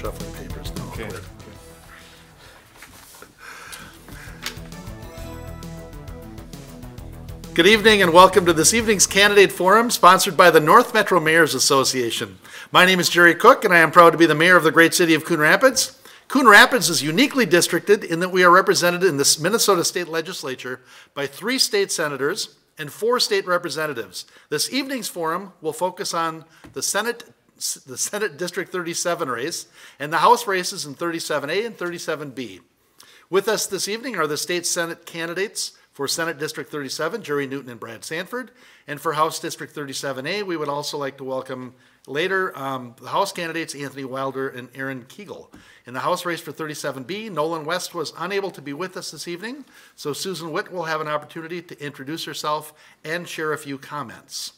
shuffling papers now. Okay. Good evening and welcome to this evening's Candidate Forum sponsored by the North Metro Mayors Association. My name is Jerry Cook and I am proud to be the mayor of the great city of Coon Rapids. Coon Rapids is uniquely districted in that we are represented in the Minnesota State Legislature by 3 state senators and 4 state representatives. This evening's forum will focus on the Senate District 37 race and the House races in 37A and 37B. With us this evening are the state Senate candidates for Senate District 37, Jerry Newton and Brad Sanford. And for House District 37A, we would also like to welcome later the House candidates Anthony Wilder and Aaron Kegel. In the House race for 37B, Nolan West was unable to be with us this evening, so Susan Witt will have an opportunity to introduce herself and share a few comments.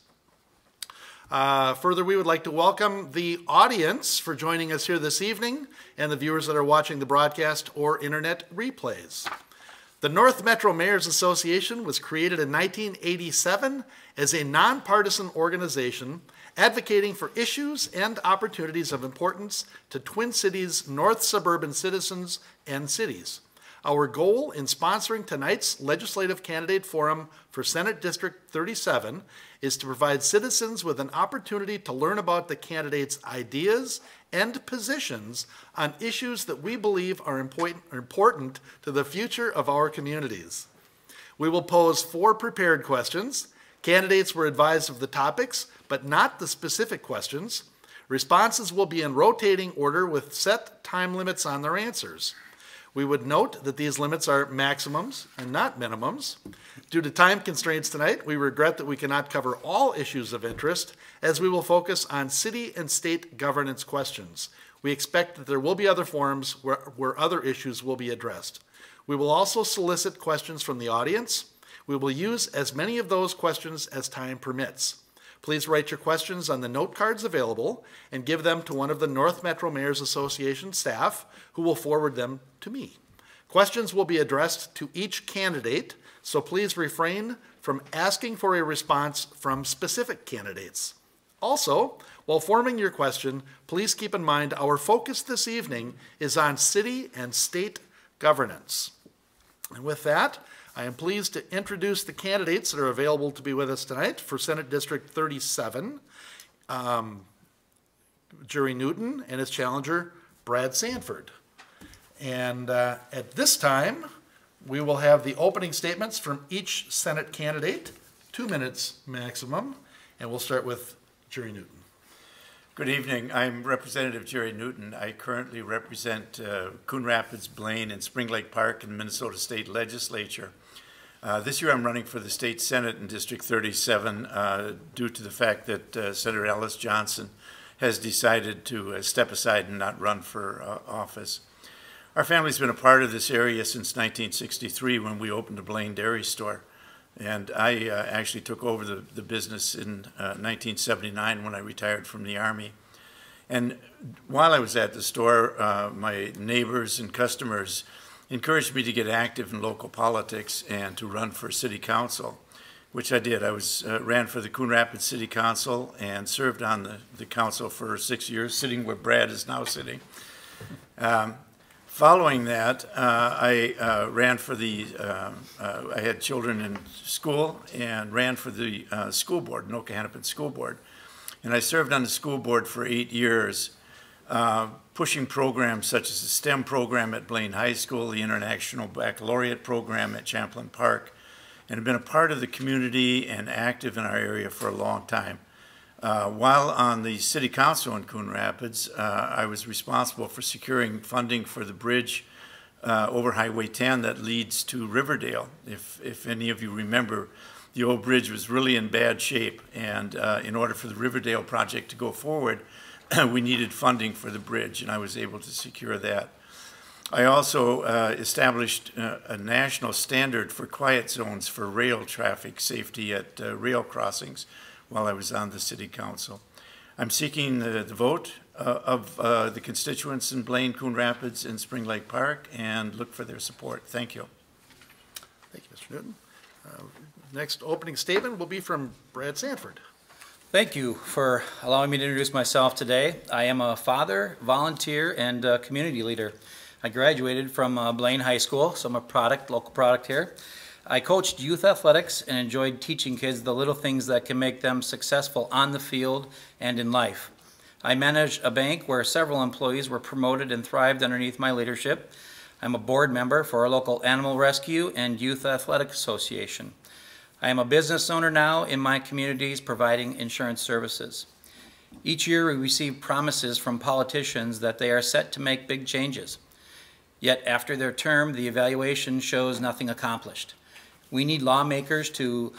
Further, we would like to welcome the audience for joining us here this evening and the viewers that are watching the broadcast or internet replays. The North Metro Mayors Association was created in 1987 as a nonpartisan organization advocating for issues and opportunities of importance to Twin Cities' North suburban citizens and cities. Our goal in sponsoring tonight's Legislative Candidate Forum for Senate District 37 is to provide citizens with an opportunity to learn about the candidates' ideas and positions on issues that we believe are important to the future of our communities. We will pose 4 prepared questions. Candidates were advised of the topics, but not the specific questions. Responses will be in rotating order with set time limits on their answers. We would note that these limits are maximums and not minimums. Due to time constraints tonight, we regret that we cannot cover all issues of interest as we will focus on city and state governance questions. We expect that there will be other forums where other issues will be addressed. We will also solicit questions from the audience. We will use as many of those questions as time permits. Please write your questions on the note cards available and give them to one of the North Metro Mayors Association staff who will forward them to me. Questions will be addressed to each candidate, so please refrain from asking for a response from specific candidates. Also, while forming your question, please keep in mind our focus this evening is on city and state governance. And with that, I am pleased to introduce the candidates that are available to be with us tonight for Senate District 37, Jerry Newton and his challenger, Brad Sanford. And at this time, we will have the opening statements from each Senate candidate, 2 minutes maximum, and we'll start with Jerry Newton. Good evening. I'm Representative Jerry Newton. I currently represent Coon Rapids, Blaine, and Spring Lake Park in the Minnesota State Legislature. This year I'm running for the State Senate in District 37 due to the fact that Senator Alice Johnson has decided to step aside and not run for office. Our family's been a part of this area since 1963 when we opened a Blaine dairy store. And I actually took over the business in 1979 when I retired from the Army. And while I was at the store, my neighbors and customers encouraged me to get active in local politics and to run for city council, which I did. I ran for the Coon Rapids City Council and served on the council for 6 years, sitting where Brad is now sitting. Following that, I ran for I had children in school and ran for the school board, Noka-Hennepin School Board. And I served on the school board for 8 years, pushing programs such as the STEM program at Blaine High School, the International Baccalaureate program at Champlain Park, and have been a part of the community and active in our area for a long time. While on the City Council in Coon Rapids, I was responsible for securing funding for the bridge over Highway 10 that leads to Riverdale. If any of you remember, the old bridge was really in bad shape, and in order for the Riverdale project to go forward, we needed funding for the bridge, and I was able to secure that. I also established a national standard for quiet zones for rail traffic safety at rail crossings while I was on the City Council. I'm seeking the vote of the constituents in Blaine, Coon Rapids, and Spring Lake Park, and look for their support. Thank you. Thank you, Mr. Newton. Next opening statement will be from Brad Sanford. Thank you for allowing me to introduce myself today. I am a father, volunteer, and community leader. I graduated from Blaine High School, so I'm a local product here. I coached youth athletics and enjoyed teaching kids the little things that can make them successful on the field and in life. I managed a bank where several employees were promoted and thrived underneath my leadership. I'm a board member for a local animal rescue and youth athletic association. I am a business owner now in my communities providing insurance services. Each year we receive promises from politicians that they are set to make big changes. Yet after their term, the evaluation shows nothing accomplished. We need lawmakers to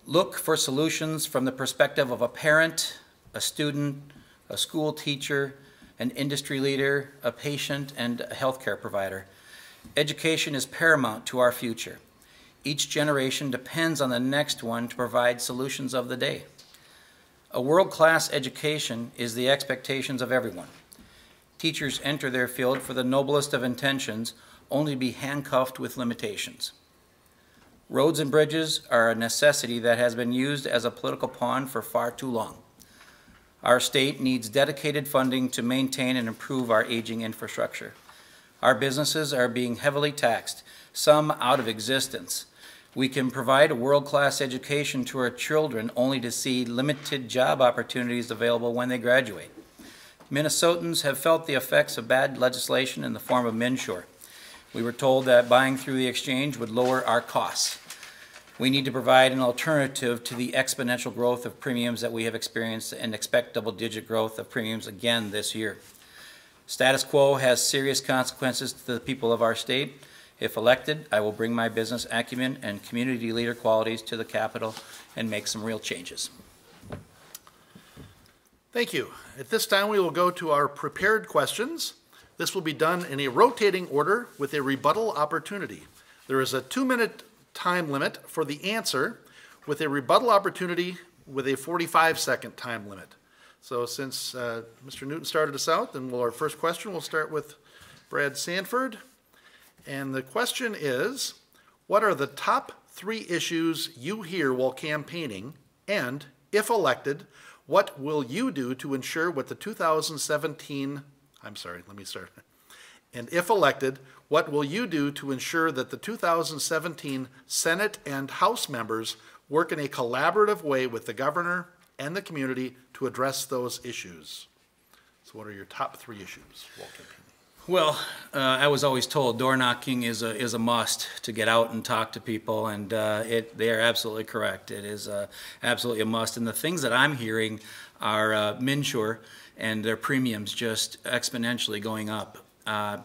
look for solutions from the perspective of a parent, a student, a school teacher, an industry leader, a patient, and a healthcare provider. Education is paramount to our future. Each generation depends on the next one to provide solutions of the day. A world-class education is the expectations of everyone. Teachers enter their field for the noblest of intentions, only to be handcuffed with limitations. Roads and bridges are a necessity that has been used as a political pawn for far too long. Our state needs dedicated funding to maintain and improve our aging infrastructure. Our businesses are being heavily taxed, some out of existence. We can provide a world-class education to our children only to see limited job opportunities available when they graduate. Minnesotans have felt the effects of bad legislation in the form of MNsure. We were told that buying through the exchange would lower our costs. We need to provide an alternative to the exponential growth of premiums that we have experienced and expect double-digit growth of premiums again this year. Status quo has serious consequences to the people of our state. If elected, I will bring my business acumen and community leader qualities to the Capitol and make some real changes. Thank you. At this time, we will go to our prepared questions. This will be done in a rotating order with a rebuttal opportunity. There is a 2-minute time limit for the answer with a rebuttal opportunity with a 45-second time limit. So since Mr. Newton started us out, then our first question will start with Brad Sanford. And the question is, what are the top 3 issues you hear while campaigning? And if elected, what will you do to ensure what the 2017, And if elected, what will you do to ensure that the 2017 Senate and House members work in a collaborative way with the governor and the community to address those issues? So what are your top 3 issues while campaigning? Well, I was always told door knocking is a must to get out and talk to people, and they are absolutely correct. It is absolutely a must. And the things that I'm hearing are MNsure and their premiums just exponentially going up.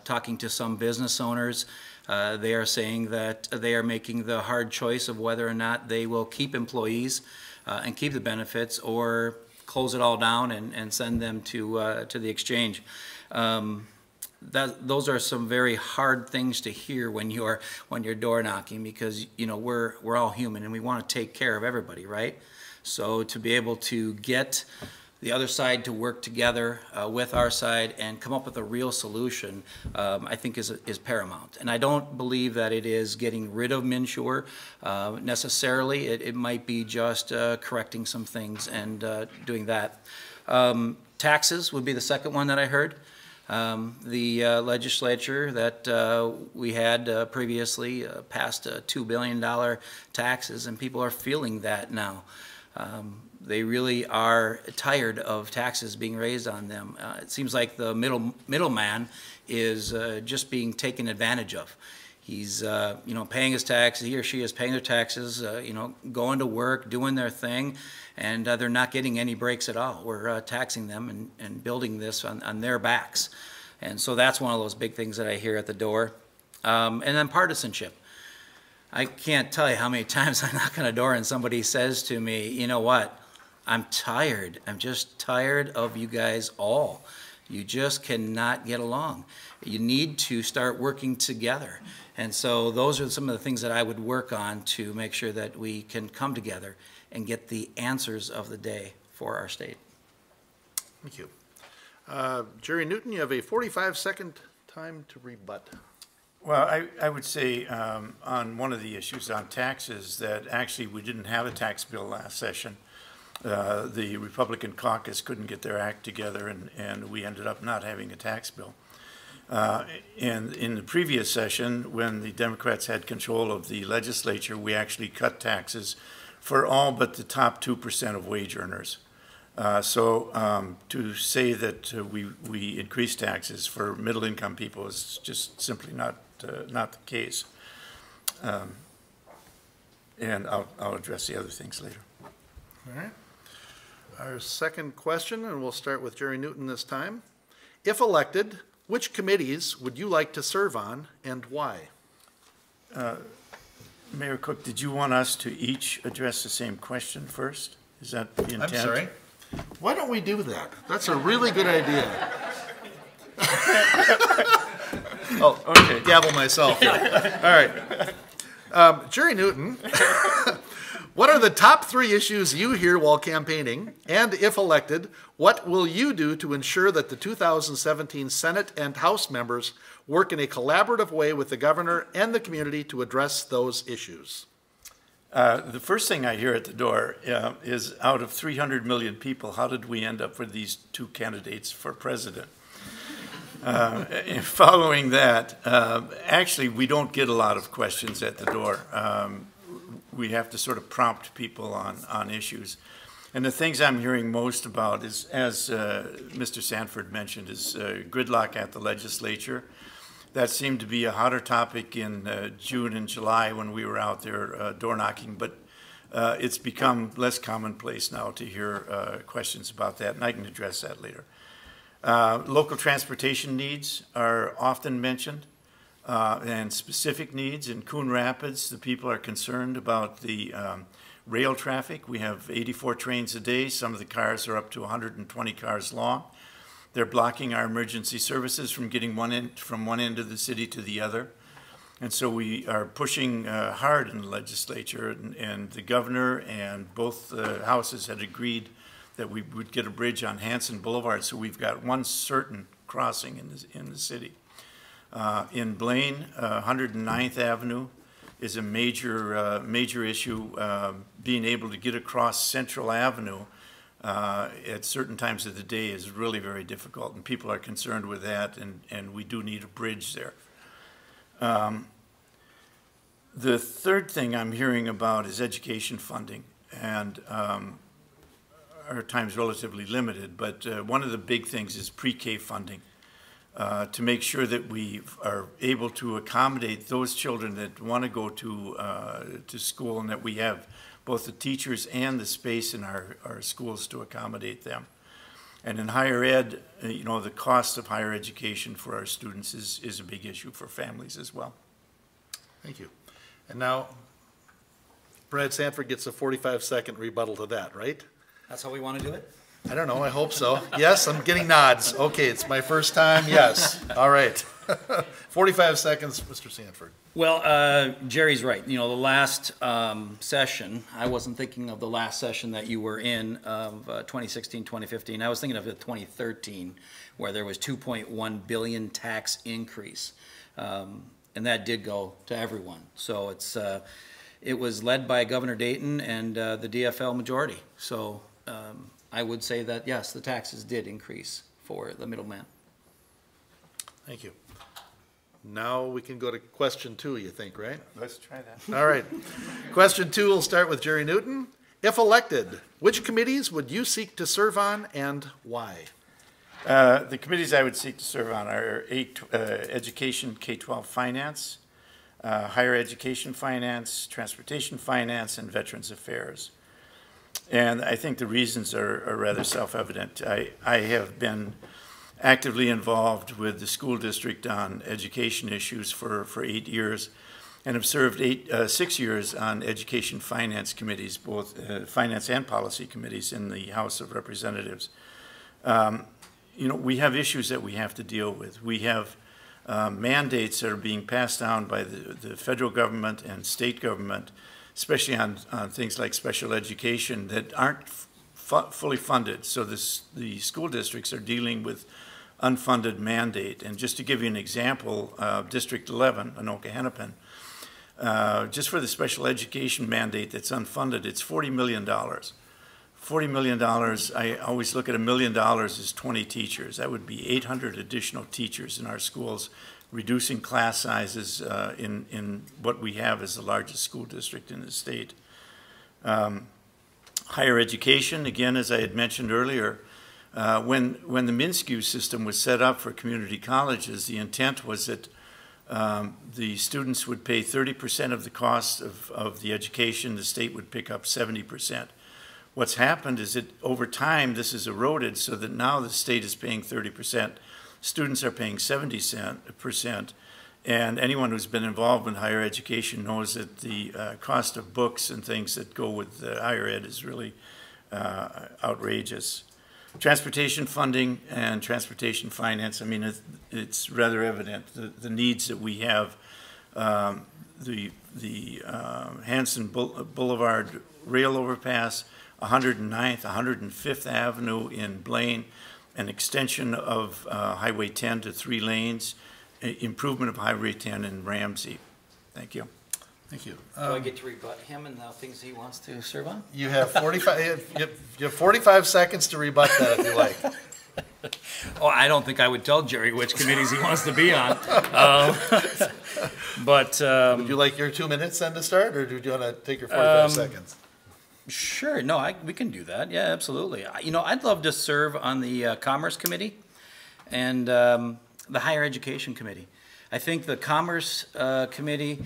Talking to some business owners, they are saying that they are making the hard choice of whether or not they will keep employees and keep the benefits or close it all down and send them to the exchange. Those are some very hard things to hear when you're door knocking, because we're all human and we want to take care of everybody, right? So to be able to get the other side to work together with our side and come up with a real solution, I think is paramount. And I don't believe that it is getting rid of MNsure necessarily. It might be just correcting some things and doing that. Taxes would be the second one that I heard. The legislature that we had previously passed $2 billion taxes, and people are feeling that now. They really are tired of taxes being raised on them. It seems like the middleman is just being taken advantage of. He's paying his taxes. He or she is paying their taxes. Going to work, doing their thing, and they're not getting any breaks at all. We're taxing them and building this on their backs, and so that's one of those big things that I hear at the door. And then partisanship. I can't tell you how many times I knock on a door and somebody says to me, "You know what? I'm tired. I'm just tired of you guys all. You just cannot get along. You need to start working together." And so those are some of the things that I would work on to make sure that we can come together and get the answers of the day for our state. Thank you. Jerry Newton, you have a 45-second time to rebut. Well, I would say on one of the issues on taxes that actually we didn't have a tax bill last session. the Republican caucus couldn't get their act together, and we ended up not having a tax bill. And in the previous session, when the Democrats had control of the legislature, we actually cut taxes for all but the top 2% of wage earners. So to say that we increase taxes for middle-income people is just simply not the case. And I'll address the other things later. All right. Our second question, and we'll start with Jerry Newton this time. If elected, which committees would you like to serve on and why? Mayor Cook, did you want us to each address the same question first? Is that the intent? I'm sorry. Why don't we do that? That's a really good idea. Oh, okay. Gavel myself here. All right. Jerry Newton, what are the top 3 issues you hear while campaigning? And if elected, what will you do to ensure that the 2017 Senate and House members work in a collaborative way with the governor and the community to address those issues? The first thing I hear at the door is, out of 300 million people, how did we end up with these 2 candidates for president? Following that, actually, we don't get a lot of questions at the door. We have to sort of prompt people on issues. And the things I'm hearing most about is, as Mr. Sanford mentioned, is gridlock at the legislature. That seemed to be a hotter topic in June and July when we were out there door knocking, but it's become less commonplace now to hear questions about that, and I can address that later. Local transportation needs are often mentioned, and specific needs. In Coon Rapids, the people are concerned about the rail traffic. We have 84 trains a day. Some of the cars are up to 120 cars long. They're blocking our emergency services from getting from one end of the city to the other. And so we are pushing hard in the legislature, and the governor and both houses had agreed that we would get a bridge on Hanson Boulevard, so we've got one certain crossing in the city. In Blaine, 109th Avenue is a major issue. Being able to get across Central Avenue at certain times of the day is really very difficult, and people are concerned with that, and we do need a bridge there. The third thing I'm hearing about is education funding, and our time's relatively limited, but one of the big things is pre-K funding, to make sure that we are able to accommodate those children that want to go to school, and that we have both the teachers and the space in our schools to accommodate them. And in higher ed, you know, the cost of higher education for our students is a big issue for families as well. Thank you. And now, Brad Sanford gets a 45-second rebuttal to that, right? That's how we want to do it? I don't know, I hope so. Yes, I'm getting nods. Okay, it's my first time, yes. All right. 45 seconds, Mr. Sanford. Well, Jerry's right. You know, the last session, I wasn't thinking of the last session that you were in of 2016, 2015. I was thinking of the 2013, where there was 2.1 billion tax increase. And that did go to everyone. So it was led by Governor Dayton and the DFL majority. So I would say that, yes, the taxes did increase for the middleman. Thank you. Now we can go to question 2, you think, right? Let's try that. All right. Question 2 will start with Jerry Newton. If elected, which committees would you seek to serve on and why? The committees I would seek to serve on are education, K-12 finance, higher education finance, transportation finance, and veterans affairs. And I think the reasons are rather self-evident. I have been actively involved with the school district on education issues for 8 years, and have served 6 years on education finance committees, both finance and policy committees in the House of Representatives. You know, we have issues that we have to deal with. We have mandates that are being passed down by the federal government and state government, especially on things like special education, that aren't fully funded. So the school districts are dealing with unfunded mandate. And just to give you an example, District 11, Anoka Hennepin, just for the special education mandate that's unfunded, it's $40 million. $40 million, I always look at $1 million as 20 teachers. That would be 800 additional teachers in our schools, reducing class sizes in what we have as the largest school district in the state. Higher education, again, as I had mentioned earlier, when the MnSCU system was set up for community colleges, the intent was that the students would pay 30% of the cost of the education, the state would pick up 70%. What's happened is that over time this has eroded so that now the state is paying 30%, students are paying 70%, and anyone who's been involved in higher education knows that the cost of books and things that go with higher ed is really outrageous. Transportation funding and transportation finance, I mean, it's rather evident the needs that we have. The Hanson Boulevard rail overpass, 109th, 105th Avenue in Blaine, an extension of Highway 10 to 3 lanes, improvement of Highway 10 in Ramsey. Thank you. Thank you. Do I get to rebut him and the things he wants to serve on? You have 45. You have 45 seconds to rebut that if you like. Oh, I don't think I would tell Jerry which committees he wants to be on. Would you like your 2 minutes then to start, or do you want to take your 45 seconds? Sure. No, we can do that. Yeah, absolutely. You know, I'd love to serve on the Commerce Committee and the Higher Education Committee. I think the Commerce Committee,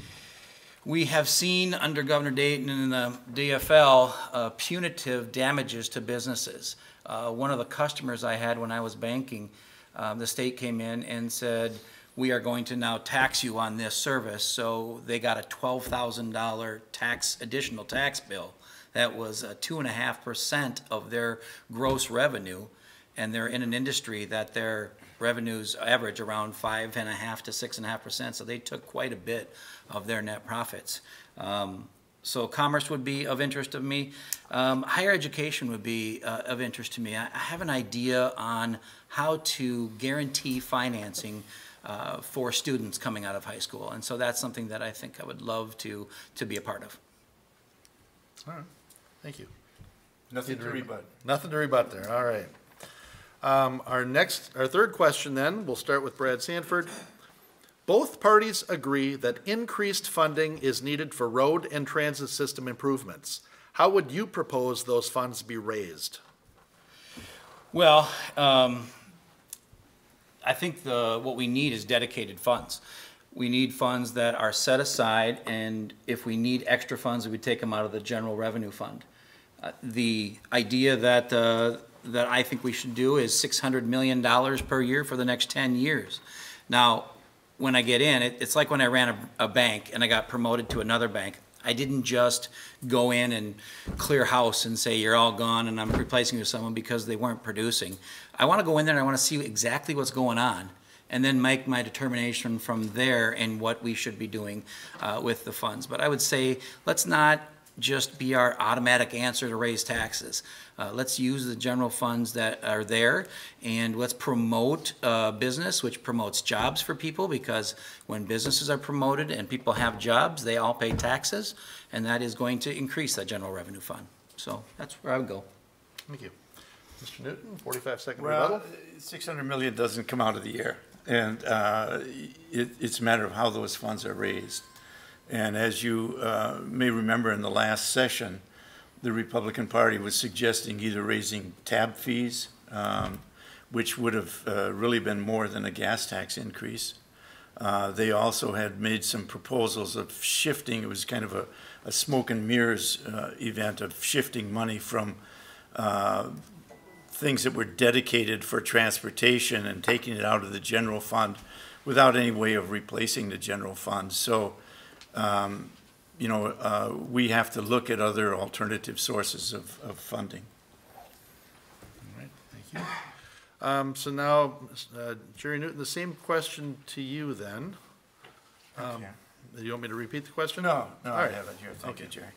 we have seen under Governor Dayton and the DFL punitive damages to businesses. One of the customers I had when I was banking, the state came in and said, we are going to now tax you on this service. So they got a $12,000 additional tax bill. That was 2.5% of their gross revenue, and they're in an industry that their revenues average around 5.5% to 6.5%. So they took quite a bit of their net profits. So commerce would be of interest to me. Higher education would be of interest to me. I have an idea on how to guarantee financing for students coming out of high school, and so that's something that I think I would love to be a part of. All right. Thank you. Nothing to rebut. Nothing to rebut there. All right. Our third question then, we'll start with Brad Sanford. Both parties agree that increased funding is needed for road and transit system improvements. How would you propose those funds be raised? Well, I think what we need is dedicated funds. We need funds that are set aside, and if we need extra funds, we would take them out of the general revenue fund. The idea that I think we should do is $600 million per year for the next 10 years. Now, when I get in, it's like when I ran a bank and I got promoted to another bank. I didn't just go in and clear house and say, you're all gone and I'm replacing you with someone because they weren't producing. I want to go in there and I want to see exactly what's going on and then make my determination from there in what we should be doing with the funds. But I would say, let's not just be our automatic answer to raise taxes. Let's use the general funds that are there, and let's promote business, which promotes jobs for people, because when businesses are promoted and people have jobs, they all pay taxes, and that is going to increase that general revenue fund. So that's where I would go. Thank you. Mr. Newton, 45-second well, rebuttal. $600 million doesn't come out of the air, and it's a matter of how those funds are raised. And as you may remember in the last session, the Republican Party was suggesting either raising tab fees, which would have really been more than a gas tax increase. They also had made some proposals of shifting. It was kind of a smoke and mirrors event of shifting money from things that were dedicated for transportation and taking it out of the general fund without any way of replacing the general fund. So we have to look at other alternative sources of funding. All right, thank you. So now, Jerry Newton, the same question to you then. Do you want me to repeat the question? No, I have it here. Thank you, Jerry.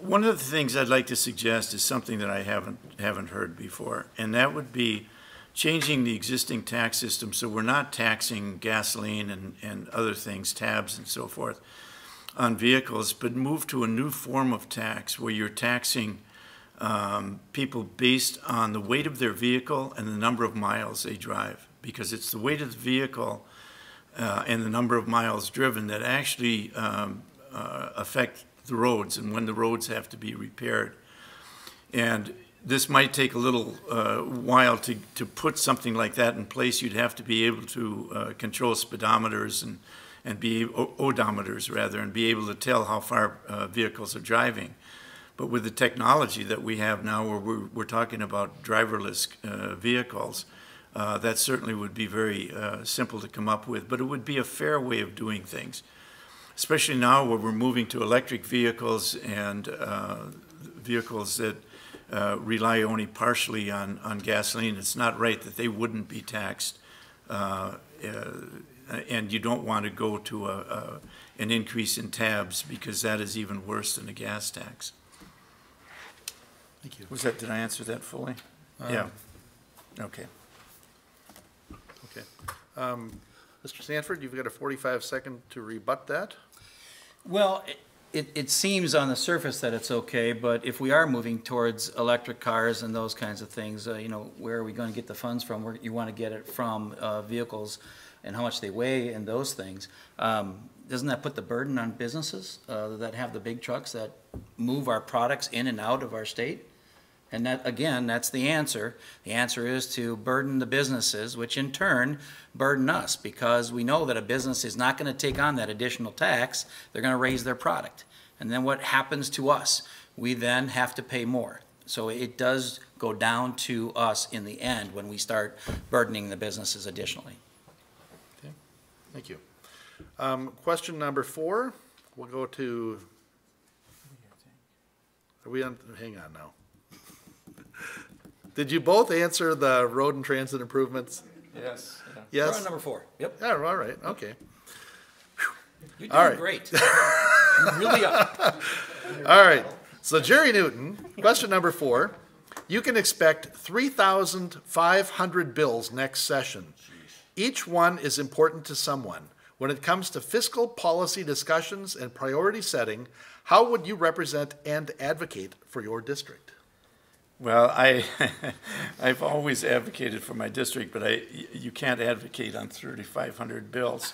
One of the things I'd like to suggest is something that I haven't heard before, and that would be changing the existing tax system so we're not taxing gasoline and other things, tabs and so forth, on vehicles, but move to a new form of tax where you're taxing people based on the weight of their vehicle and the number of miles they drive, because it's the weight of the vehicle and the number of miles driven that actually affect the roads and when the roads have to be repaired. And this might take a little while to put something like that in place. You'd have to be able to control speedometers and be odometers rather, and be able to tell how far vehicles are driving. But with the technology that we have now, where we're talking about driverless vehicles, that certainly would be very simple to come up with. But it would be a fair way of doing things, especially now where we're moving to electric vehicles and vehicles that rely only partially on gasoline. It's not right that they wouldn't be taxed, and you don't want to go to an increase in tabs, because that is even worse than a gas tax. Thank you. Did I answer that fully? Yeah. Okay. Okay. Mr. Sanford, you've got a 45-second to rebut that. Well, it seems on the surface that it's okay, but if we are moving towards electric cars and those kinds of things, you know, where are we going to get the funds from? Where you want to get it from vehicles and how much they weigh and those things. Doesn't that put the burden on businesses that have the big trucks that move our products in and out of our state? And that, again, that's the answer. The answer is to burden the businesses, which in turn burden us, because we know that a business is not going to take on that additional tax. They're going to raise their product. And then what happens to us? We then have to pay more. So it does go down to us in the end when we start burdening the businesses additionally. Okay, thank you. Question number 4, we'll go to, are we on, hang on now. Did you both answer the road and transit improvements? Yes. Yeah. Yes? We're on number 4. Yep. Yeah, all right, okay. You're doing All right. great. You really are. All right, so Jerry Newton, question number 4. You can expect 3,500 bills next session. Each one is important to someone. When it comes to fiscal policy discussions and priority setting, how would you represent and advocate for your district? Well, I've always advocated for my district, but you can't advocate on 3,500 bills.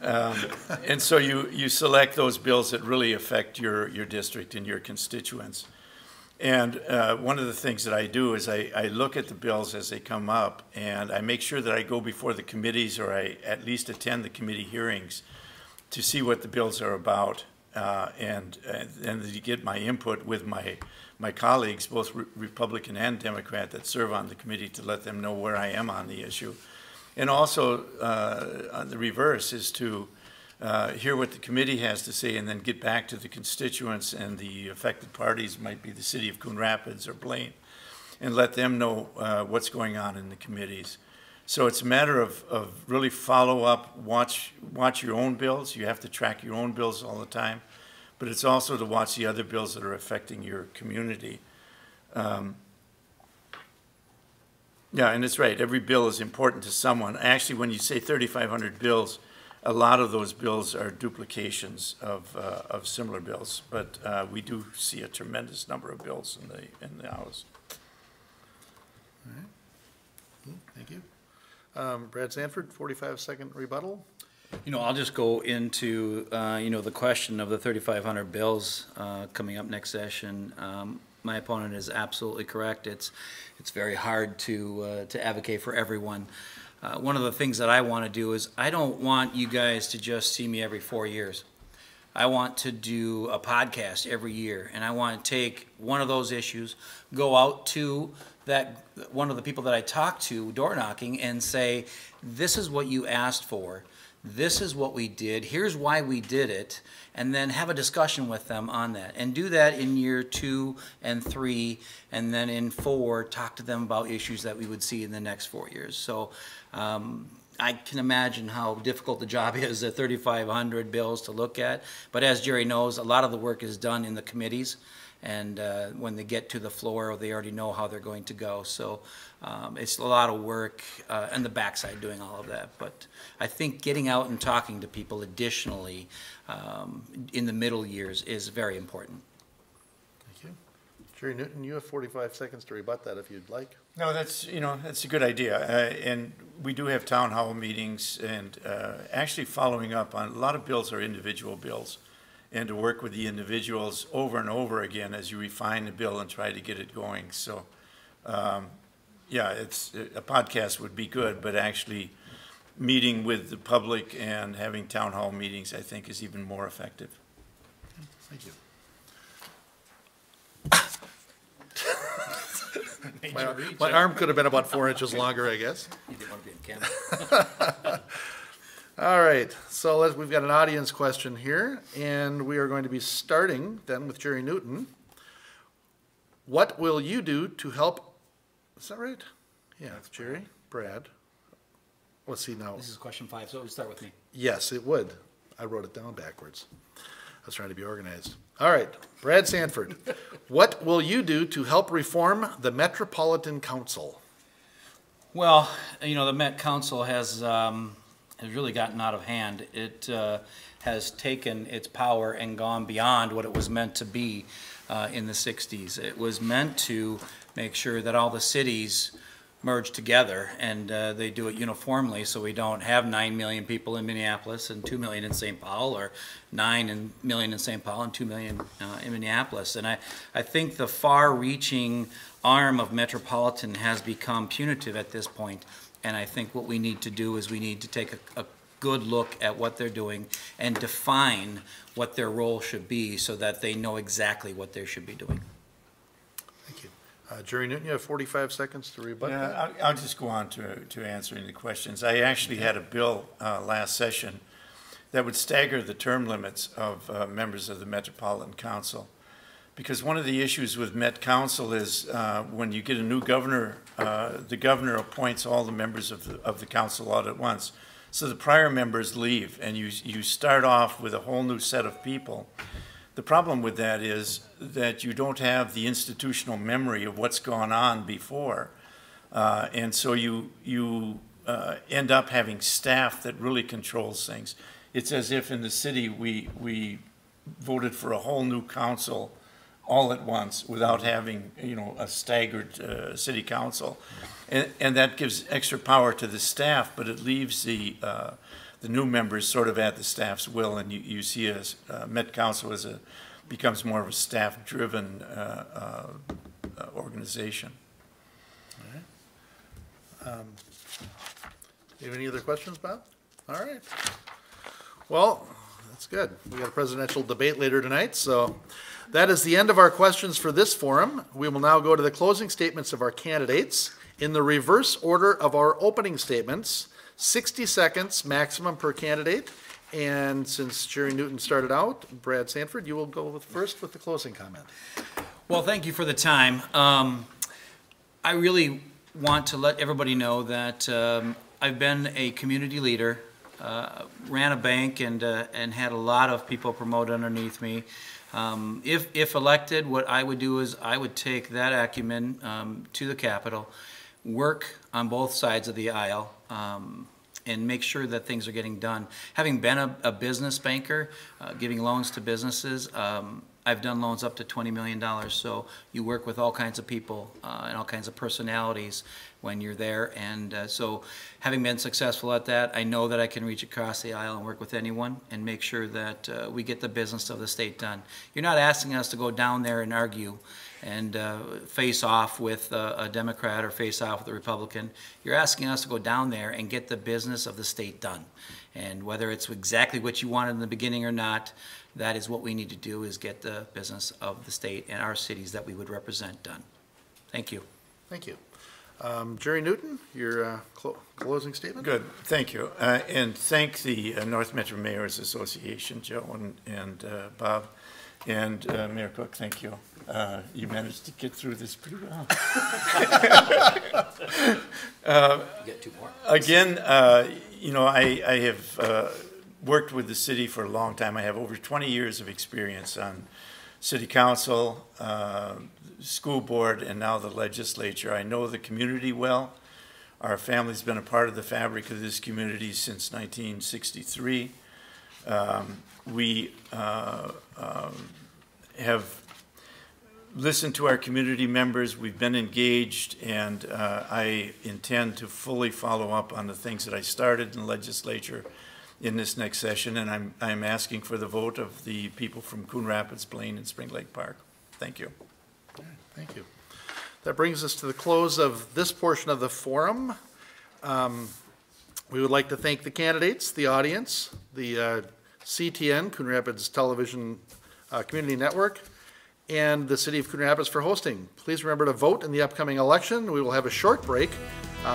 And so you select those bills that really affect your district and your constituents. And one of the things that I do is I look at the bills as they come up, and I make sure that I go before the committees, or I at least attend the committee hearings to see what the bills are about, and to get my input with my colleagues, both Republican and Democrat, that serve on the committee, to let them know where I am on the issue. And also, on the reverse, is to hear what the committee has to say and then get back to the constituents, and the affected parties might be the city of Coon Rapids or Blaine, and let them know what's going on in the committees. So it's a matter of really follow up, watch your own bills. You have to track your own bills all the time, but it's also to watch the other bills that are affecting your community. Yeah, and it's right. Every bill is important to someone. Actually, when you say 3,500 bills, a lot of those bills are duplications of similar bills. But we do see a tremendous number of bills in the House. All right. Thank you. Brad Sanford, 45-second rebuttal. You know, I'll just go into, you know, the question of the 3,500 bills coming up next session. My opponent is absolutely correct. It's very hard to advocate for everyone. One of the things that I want to do is I don't want you guys to just see me every 4 years. I want to do a podcast every year, and I want to take one of those issues, go out to one of the people that I talk to door knocking, and say, this is what you asked for. This is what we did. Here's why we did it. And then have a discussion with them on that. And do that in year 2 and 3. And then in 4, talk to them about issues that we would see in the next 4 years. So I can imagine how difficult the job is at 3,500 bills to look at. But as Jerry knows, a lot of the work is done in the committees. And when they get to the floor, they already know how they're going to go. So it's a lot of work on the backside doing all of that. But I think getting out and talking to people additionally in the middle years is very important. Thank you. Jerry Newton, you have 45 seconds to rebut that if you'd like. No, that's, that's a good idea. And we do have town hall meetings and actually following up on a lot of bills are individual bills. And to work with the individuals over and over again as you refine the bill and try to get it going. So, yeah, a podcast would be good, but actually meeting with the public and having town hall meetings, I think, is even more effective. Thank you. My arm could have been about 4 inches longer, I guess. You didn't want to be in camera. All right, so we've got an audience question here, and we are going to be starting then with Jerry Newton. What will you do to help? Is that right? Yeah, it's Jerry, Brad. Let's see now. This is question 5, so it would start with me. Yes, it would. I wrote it down backwards. I was trying to be organized. All right, Brad Sanford. What will you do to help reform the Metropolitan Council? Well, the Met Council has really gotten out of hand. It has taken its power and gone beyond what it was meant to be in the 60s. It was meant to make sure that all the cities merge together and they do it uniformly, so we don't have 9 million people in Minneapolis and 2 million in St. Paul, or 9 million in St. Paul and 2 million in Minneapolis. And I think the far-reaching arm of Metropolitan has become punitive at this point. And I think what we need to do is we need to take a good look at what they're doing and define what their role should be so that they know exactly what they should be doing. Thank you. Jerry Newton, you have 45 seconds to rebut that. Yeah, I'll just go on to answering the questions. I actually had a bill last session that would stagger the term limits of members of the Metropolitan Council. Because one of the issues with Met Council is when you get a new governor, the governor appoints all the members of the council all at once. So the prior members leave, and you start off with a whole new set of people. The problem with that is that you don't have the institutional memory of what's gone on before. And so you end up having staff that really controls things. It's as if in the city we voted for a whole new council all at once without having, a staggered city council. And that gives extra power to the staff, but it leaves the new members sort of at the staff's will, and you see Met Council becomes more of a staff-driven organization. All right. You have any other questions, Bob? All right. Well, that's good. We got a presidential debate later tonight, so that is the end of our questions for this forum. We will now go to the closing statements of our candidates in the reverse order of our opening statements. 60 seconds maximum per candidate. And since Jerry Newton started out, Brad Sanford, you will go first with the closing comment. Well, thank you for the time. I really want to let everybody know that I've been a community leader, ran a bank, and had a lot of people promoted underneath me. If elected, what I would do is I would take that acumen to the Capitol, work on both sides of the aisle, and make sure that things are getting done. Having been a business banker, giving loans to businesses, I've done loans up to $20 million, so you work with all kinds of people and all kinds of personalities when you're there. And so having been successful at that, I know that I can reach across the aisle and work with anyone and make sure that we get the business of the state done. You're not asking us to go down there and argue and face off with a Democrat or face off with a Republican. You're asking us to go down there and get the business of the state done. And whether it's exactly what you wanted in the beginning or not, that is what we need to do, is get the business of the state and our cities that we would represent done. Thank you. Thank you. Jerry Newton, your closing statement? Good, thank you. And thank the North Metro Mayors Association, Joe and Bob. And Mayor Cook, thank you. You managed to get through this pretty well. You get 2 more. Again, I have worked with the city for a long time. I have over 20 years of experience on city council, school board, and now the legislature. I know the community well. Our family's been a part of the fabric of this community since 1963. We have listened to our community members. We've been engaged, and I intend to fully follow up on the things that I started in the legislature in this next session, and I'm asking for the vote of the people from Coon Rapids, Blaine, and Spring Lake Park. Thank you. All right, thank you. That brings us to the close of this portion of the forum. We would like to thank the candidates, the audience, the CTN, Coon Rapids Television Community Network, and the City of Coon Rapids for hosting. Please remember to vote in the upcoming election. We will have a short break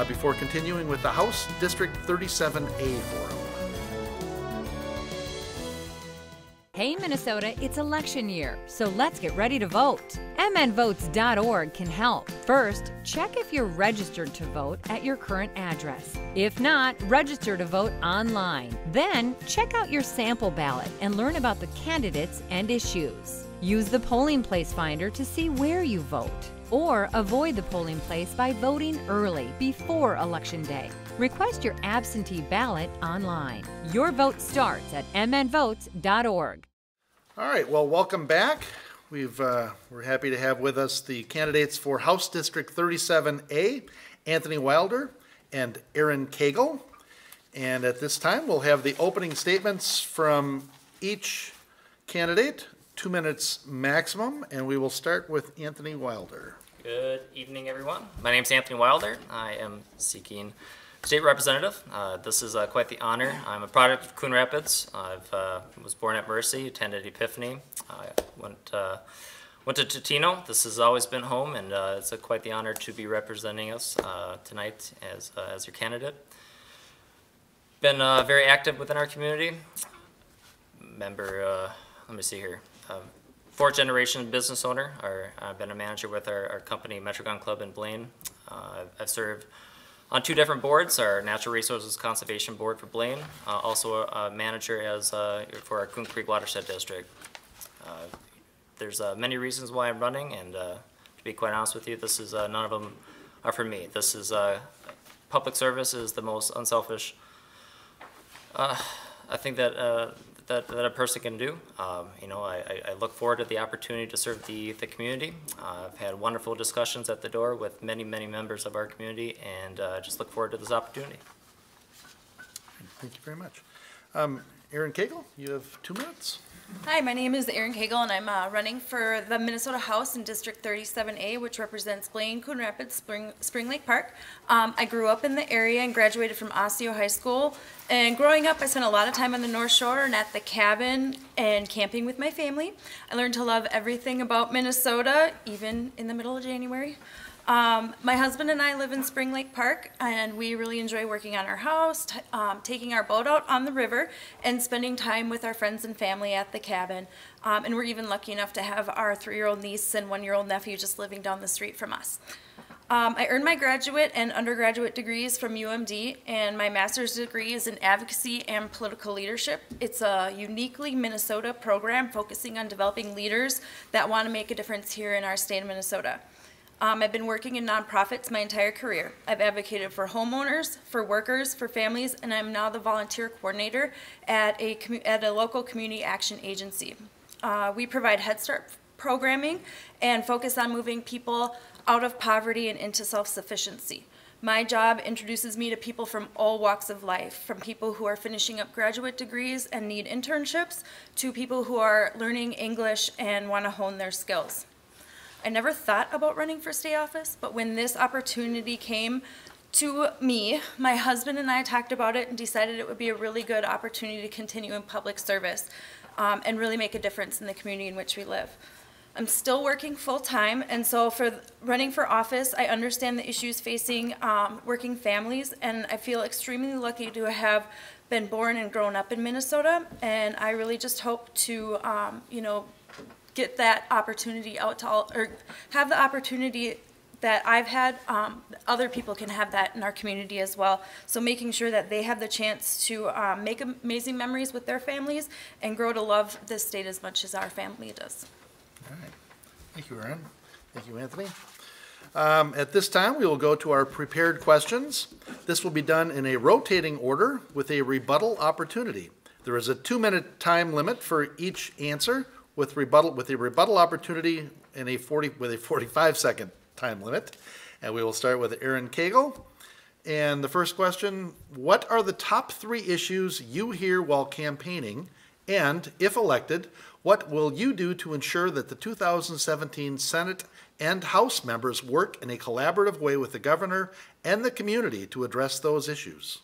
before continuing with the House District 37A Forum. Hey Minnesota, it's election year, so let's get ready to vote. mnvotes.org can help. First, check if you're registered to vote at your current address. If not, register to vote online. Then, check out your sample ballot and learn about the candidates and issues. Use the polling place finder to see where you vote. Or avoid the polling place by voting early, before Election Day. Request your absentee ballot online. Your vote starts at mnvotes.org. All right, well, welcome back. We're happy to have with us the candidates for House District 37A, Anthony Wilder and Aaron Cagle. And at this time, we'll have the opening statements from each candidate, 2 minutes maximum, and we will start with Anthony Wilder. Good evening, everyone. My name is Anthony Wilder. I am seeking state representative. This is quite the honor. I'm a product of Coon Rapids. I was born at Mercy, attended Epiphany. I went to Totino. This has always been home, and it's quite the honor to be representing us tonight as your candidate. Been very active within our community. Member, let me see here. Fourth generation business owner. I've been a manager with our company, Metrogon Club in Blaine. I've served on 2 different boards, our Natural Resources Conservation Board for Blaine, also a manager for our Coon Creek Watershed District. There's many reasons why I'm running, and to be quite honest with you, none of them are for me. This is public service is the most unselfish I think that a person can do. I look forward to the opportunity to serve the community. I've had wonderful discussions at the door with many members of our community, and just look forward to this opportunity. Thank you very much. Aaron Cagle, you have 2 minutes. Hi, my name is Aaron Cagle, and I'm running for the Minnesota House in District 37A, which represents Blaine, Coon Rapids, Spring Lake Park. I grew up in the area and graduated from Osseo High School. And growing up, I spent a lot of time on the North Shore and at the cabin and camping with my family. I learned to love everything about Minnesota, even in the middle of January. My husband and I live in Spring Lake Park, and we really enjoy working on our house, taking our boat out on the river, and spending time with our friends and family at the cabin. And we're even lucky enough to have our 3-year-old niece and 1-year-old nephew just living down the street from us. I earned my graduate and undergraduate degrees from UMD, and my master's degree is in advocacy and political leadership. It's a uniquely Minnesota program focusing on developing leaders that want to make a difference here in our state of Minnesota. I've been working in nonprofits my entire career. I've advocated for homeowners, for workers, for families, and I'm now the volunteer coordinator at a local community action agency. We provide Head Start programming and focus on moving people out of poverty and into self-sufficiency. My job introduces me to people from all walks of life, from people who are finishing up graduate degrees and need internships, to people who are learning English and want to hone their skills. I never thought about running for state office, but when this opportunity came to me, my husband and I talked about it and decided it would be a really good opportunity to continue in public service and really make a difference in the community in which we live. I'm still working full-time, and so for running for office, I understand the issues facing working families, and I feel extremely lucky to have been born and grown up in Minnesota, and I really just hope to, get that opportunity out to all, or have the opportunity that I've had, other people can have that in our community as well. So making sure that they have the chance to make amazing memories with their families and grow to love this state as much as our family does. All right. Thank you, Aaron. Thank you, Anthony. At this time, we will go to our prepared questions. This will be done in a rotating order with a rebuttal opportunity. There is a 2-minute time limit for each answer, with a rebuttal opportunity with a 45-second time limit. And we will start with Aaron Cagle. And the first question, what are the top 3 issues you hear while campaigning? And if elected, what will you do to ensure that the 2017 Senate and House members work in a collaborative way with the governor and the community to address those issues?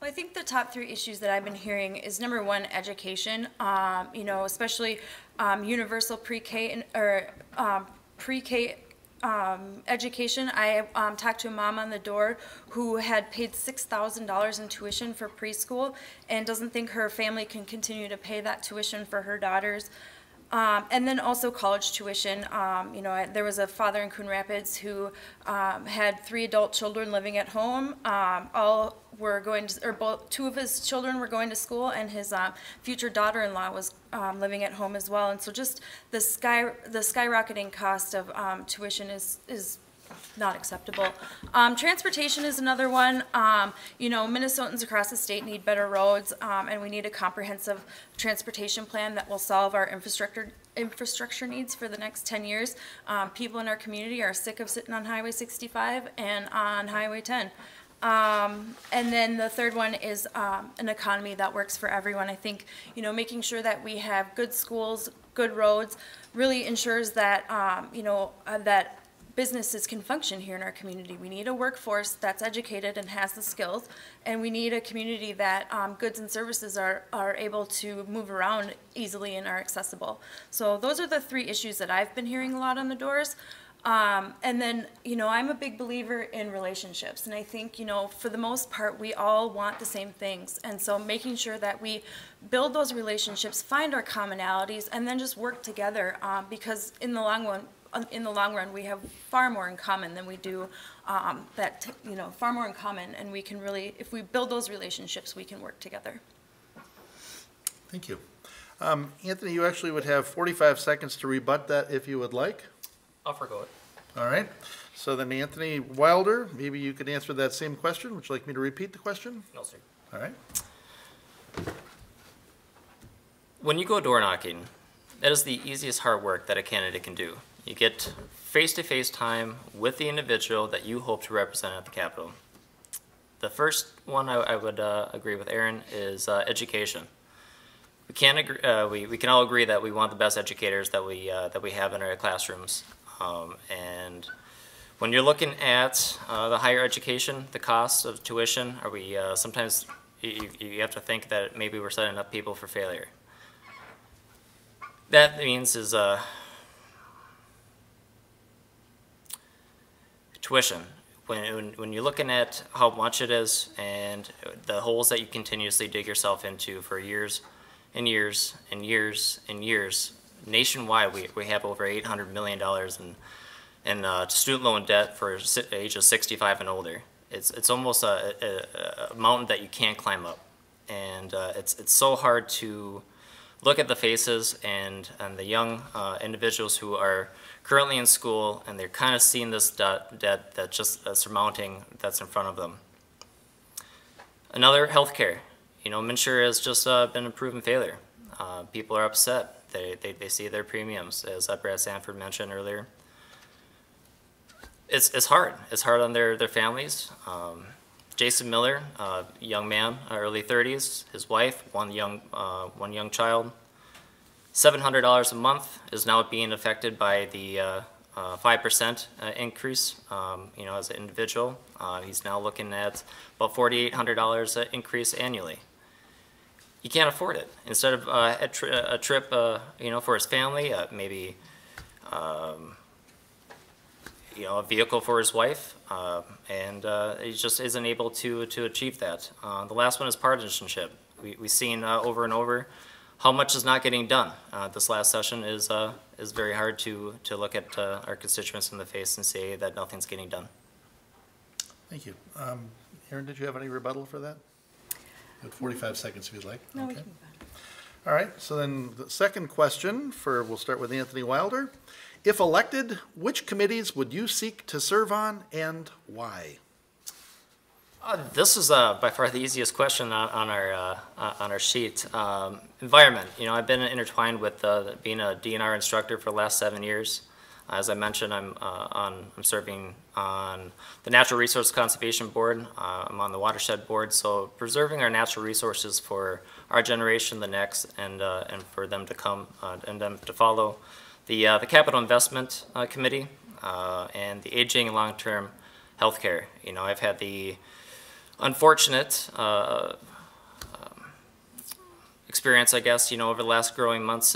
Well, I think the top 3 issues that I've been hearing is number 1, education. Especially universal pre-K pre-K education. I talked to a mom on the door who had paid $6,000 in tuition for preschool and doesn't think her family can continue to pay that tuition for her daughters. And then also college tuition. There was a father in Coon Rapids who had 3 adult children living at home. All were going to, or both, 2 of his children were going to school, and his future daughter-in-law was living at home as well. And so just the skyrocketing cost of tuition is not acceptable. Transportation is another one. Minnesotans across the state need better roads, and we need a comprehensive transportation plan that will solve our infrastructure needs for the next 10 years. People in our community are sick of sitting on Highway 65 and on Highway 10. And then the third one is an economy that works for everyone. I think, making sure that we have good schools, good roads, really ensures that, that businesses can function here in our community. We need a workforce that's educated and has the skills, and we need a community that goods and services are able to move around easily and are accessible. So those are the 3 issues that I've been hearing a lot on the doors. And then, I'm a big believer in relationships, and I think, for the most part, we all want the same things. And so making sure that we build those relationships, find our commonalities, and then just work together, because in the long run, we have far more in common than we do far more in common, and we can really, if we build those relationships, we can work together. Thank you. Anthony, you actually would have 45 seconds to rebut that if you would like. I'll forgo it. All right. So then Anthony Wilder, maybe you could answer that same question. Would you like me to repeat the question? No, sir. All right. When you go door knocking, that is the easiest hard work that a candidate can do. You get face-to-face time with the individual that you hope to represent at the Capitol. The first one I would agree with Aaron is education. We can agree, we can all agree that we want the best educators that we have in our classrooms. And when you're looking at the higher education, the cost of tuition, are we sometimes you have to think that maybe we're setting up people for failure. That means is tuition. When you're looking at how much it is and the holes that you continuously dig yourself into for years and years and years and years, nationwide we have over $800 million in student loan debt for ages 65 and older. It's almost a mountain that you can't climb up, and it's so hard to look at the faces and the young individuals who are currently in school, and they're kind of seeing this debt that's just surmounting that's in front of them. Another, healthcare. MNsure has just been a proven failure. People are upset. They see their premiums, as Brad Sanford mentioned earlier. It's hard. It's hard on their families. Jason Miller, young man, early 30s, his wife, one young child. $700 a month is now being affected by the 5% increase. As an individual, he's now looking at about $4,800 increase annually. He can't afford it. Instead of a trip, for his family, maybe a vehicle for his wife, and he just isn't able to achieve that. The last one is partisanship. We've seen over and over how much is not getting done. This last session is very hard to look at our constituents in the face and say that nothing's getting done. Thank you. Aaron, did you have any rebuttal for that? You have 45 seconds if you'd like. No, okay. we can move on. All right, so then the second question we'll start with Anthony Wilder. If elected, which committees would you seek to serve on and why? This is by far the easiest question on our sheet. Environment. I've been intertwined with being a DNR instructor for the last 7 years. As I mentioned, I'm serving on the Natural Resource Conservation Board. I'm on the Watershed Board, so preserving our natural resources for our generation, the next, and for them to come and them to follow. The Capital Investment Committee and the Aging and Long-Term Healthcare. You know, I've had the unfortunate experience, I guess, you know, over the last growing months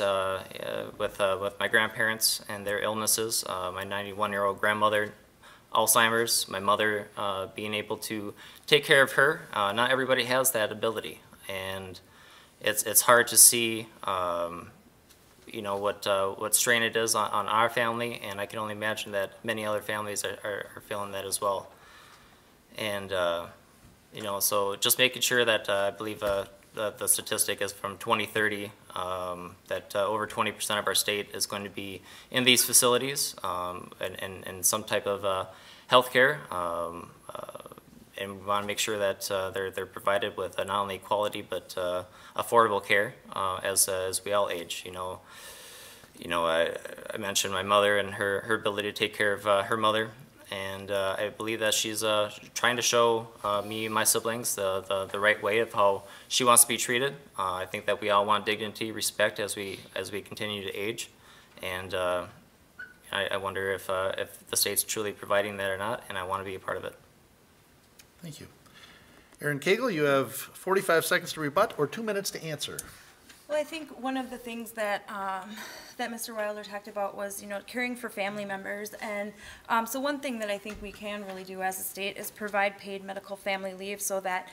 with my grandparents and their illnesses. My 91-year-old grandmother, Alzheimer's, my mother being able to take care of her. Not everybody has that ability, and it's hard to see, you know, what strain it is on our family, and I can only imagine that many other families are feeling that as well. And you know, so just making sure that I believe the statistic is from 2030 that over 20% of our state is going to be in these facilities and some type of health care. And we want to make sure that they're provided with not only quality but affordable care as we all age. You know, I mentioned my mother and her ability to take care of her mother. And I believe that she's trying to show me and my siblings the right way of how she wants to be treated. I think that we all want dignity, respect as we continue to age, and I wonder if the state's truly providing that or not, and I want to be a part of it. Thank you. Aaron Cagle, you have 45 seconds to rebut or 2 minutes to answer. Well, I think one of the things that that Mr. Wilder talked about was, you know, caring for family members. And so one thing that I think we can really do as a state is provide paid medical family leave so that,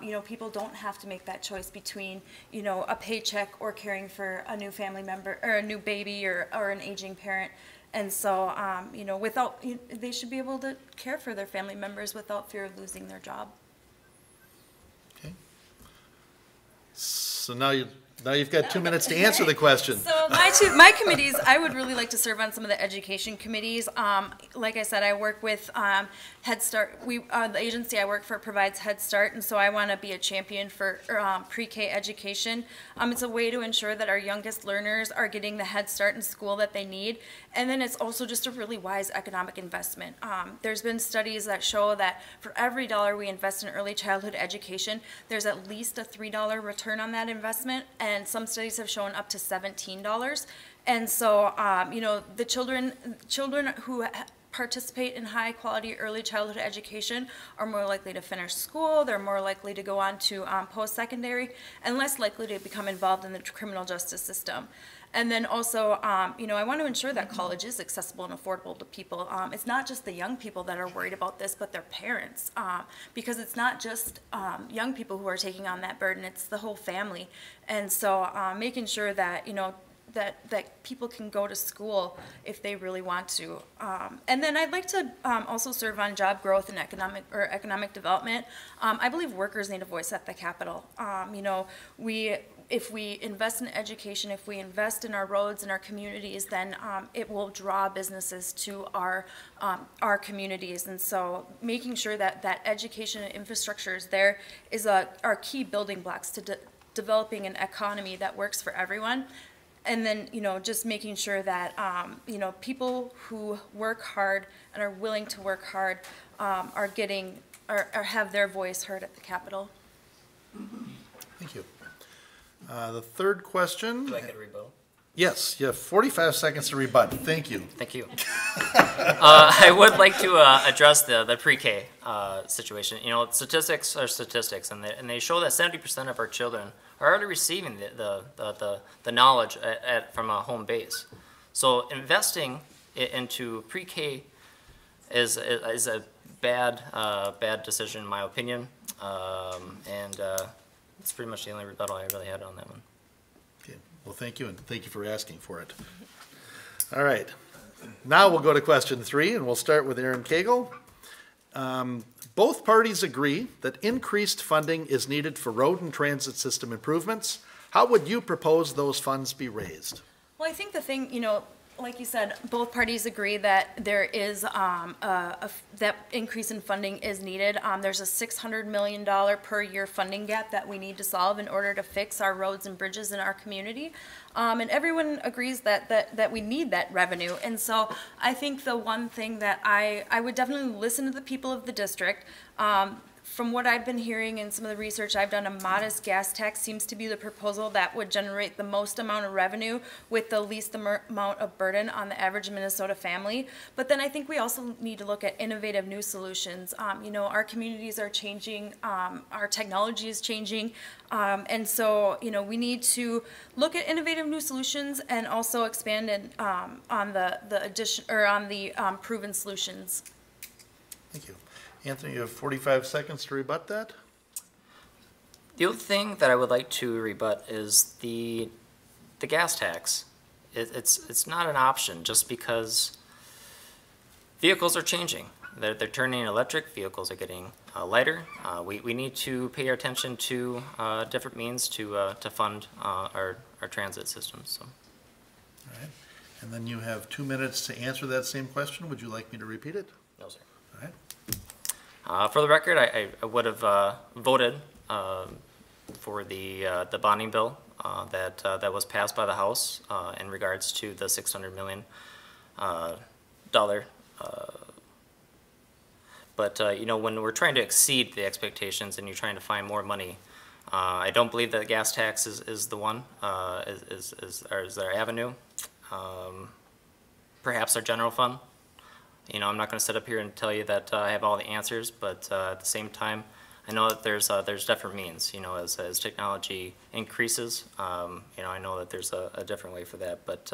you know, people don't have to make that choice between, you know, a paycheck or caring for a new family member or a new baby or an aging parent. And so, you know, they should be able to care for their family members without fear of losing their job. Okay. So now you've got 2 minutes to answer the question. So my committees, I would really like to serve on some of the education committees. Like I said, I work with Head Start. The agency I work for provides Head Start, and so I want to be a champion for pre-K education. It's a way to ensure that our youngest learners are getting the Head Start in school that they need, and then it's also just a really wise economic investment. There's been studies that show that for every dollar we invest in early childhood education, there's at least a $3 return on that investment, and some studies have shown up to $17. And so, you know, the children who participate in high quality early childhood education are more likely to finish school, they're more likely to go on to post-secondary, and less likely to become involved in the criminal justice system. And then also, you know, I want to ensure that college is accessible and affordable to people. It's not just the young people that are worried about this, but their parents, because it's not just young people who are taking on that burden, it's the whole family. And so making sure that, you know, that people can go to school if they really want to. And then I'd like to also serve on job growth and economic development. I believe workers need a voice at the Capitol. You know, if we invest in education, if we invest in our roads and our communities, then it will draw businesses to our communities. And so making sure that education and infrastructure is there is our key building blocks to developing an economy that works for everyone. And then, you know, just making sure that, you know, people who work hard and are willing to work hard have their voice heard at the Capitol. Thank you. The third question. Do I get a rebuttal? Yes, you have 45 seconds to rebut. Thank you. Thank you. I would like to address the pre-K situation. You know, statistics are statistics, and they show that 70% of our children are already receiving the knowledge from a home base. So investing into pre-K is a bad decision in my opinion, and it's pretty much the only rebuttal I really had on that one. Okay. Well, thank you, and thank you for asking for it. All right. Now we'll go to question 3, and we'll start with Aaron Cagle. Both parties agree that increased funding is needed for road and transit system improvements. How would you propose those funds be raised? Well, I think the thing, you know, like you said, both parties agree that there is that increase in funding is needed. There's a $600 million per year funding gap that we need to solve in order to fix our roads and bridges in our community. And everyone agrees that we need that revenue. And so I think the one thing that I would definitely listen to the people of the district. From what I've been hearing and some of the research I've done, a modest gas tax seems to be the proposal that would generate the most amount of revenue with the least amount of burden on the average Minnesota family. But then I think we also need to look at innovative new solutions. You know, our communities are changing, our technology is changing, and so, you know, we need to look at innovative new solutions and also expand on the addition or on the proven solutions. Thank you. Anthony, you have 45 seconds to rebut that. The other thing that I would like to rebut is the gas tax. It's not an option just because vehicles are changing. They're turning electric. Vehicles are getting lighter. We need to pay our attention to different means to fund our transit systems. So. All right. And then you have 2 minutes to answer that same question. Would you like me to repeat it? No, sir. All right. For the record, I would have voted for the bonding bill that was passed by the House in regards to the $600 million dollar. But you know, when we're trying to exceed the expectations and you're trying to find more money, I don't believe that gas tax is the one, is our avenue. Perhaps our general fund. You know, I'm not going to sit up here and tell you that I have all the answers, but at the same time, I know that there's different means. You know, as technology increases, you know, I know that there's a different way for that. But